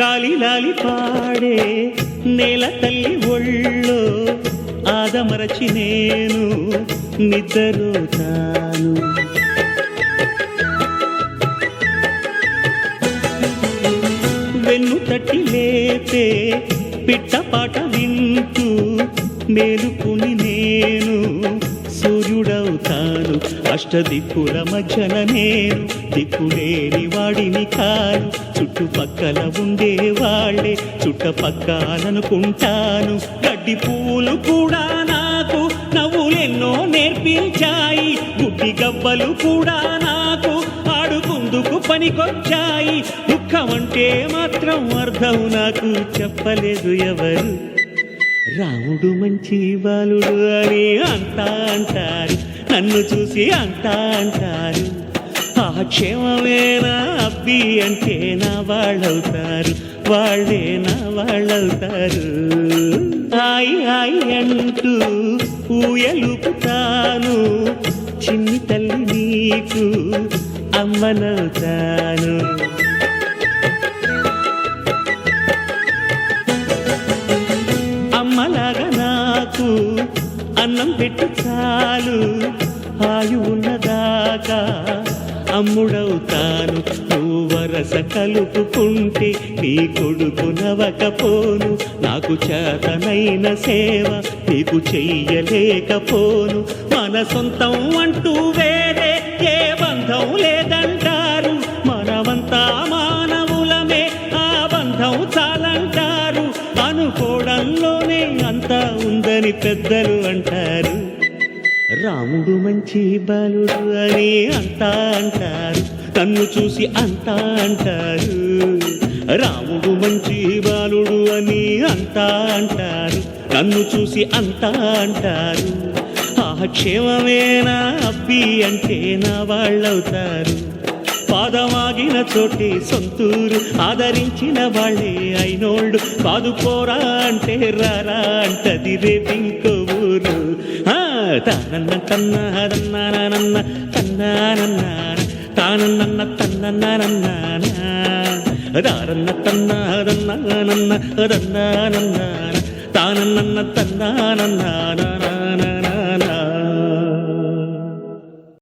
గాలి లాలి పాడే నేల తల్లి ఒళ్ళో ఆదమరచి నేను నిద్రపోతాను. వెన్ను తట్టి లేపే పిట్టపాట వింటూ మేలుకుని నేను సూర్యుడవుతాను. అష్టదిక్కుల మధ్యన నేను దిక్కులేని వాడిని కాను. చుట్టుపక్కల ఉండే వాళ్ళే చుట్టపక్కలనుకుంటాను. గడ్డి పూలు కూడా నాకు నవ్వులెన్నో నేర్పించాయి. గుడ్డి గవ్వలు కూడా నాకు ఆడుకుందుకు పనికొచ్చాయి. దుఃఖమంటే మాత్రం అర్థం నాకు చెప్పలేదు ఎవరు. రాముడు మంచి బాలుడు అని అంతా అంటారు, నన్ను చూసి అంతా అంటారు. ఆ క్షేమమేనా అబ్బి అంటే నా వాళ్ళవుతారు, వాళ్ళే నా వాళ్ళవుతారు. హాయ్ హాయ్ అంటూ ఊయలుపుతాను, చిన్ని తల్లి నీకు అమ్మనవుతాను. అమ్మలాగా నాకు అన్నం పెట్టు చాలు, ఆయు ఉన్నదాకా అమ్ముడవుతాను. నువ్వు వరస కలుపుకుంటే నీ కొడుకు నవకపోను. నాకు చేతనైన సేవ నీకు చెయ్యలేకపోను. మన సొంతం అంటూ వేరే ఏ బంధం లేదంటారు. మనమంతా మానవులమే, ఆ బంధం చాలంటారు. అనుకోవడంలోనే అంతా ఉందని పెద్దలు అంటారు. రాముడు మంచి బాలుడు అని అంతా అంటారు, నన్ను చూసి అంతా అంటారు. రాముడు మంచి బాలుడు అని అంతా అంటారు, నన్ను చూసి అంతా అంటారు. ఆ క్షేమమేనా అబ్బి అంటే నా వాళ్ళవుతారు. పాదమాగిన చోటే సొంతూరు, ఆదరించిన వాళ్ళే అయినోళ్ళు. కాదు పోరా అంటే రారా అంటది రేపింకో ఊరు. తానన్న తన్నానన్న తన్నానన్న తానన్న తన్నన్న దారన్న తన్నానన్న తానన్న తన్నానన్న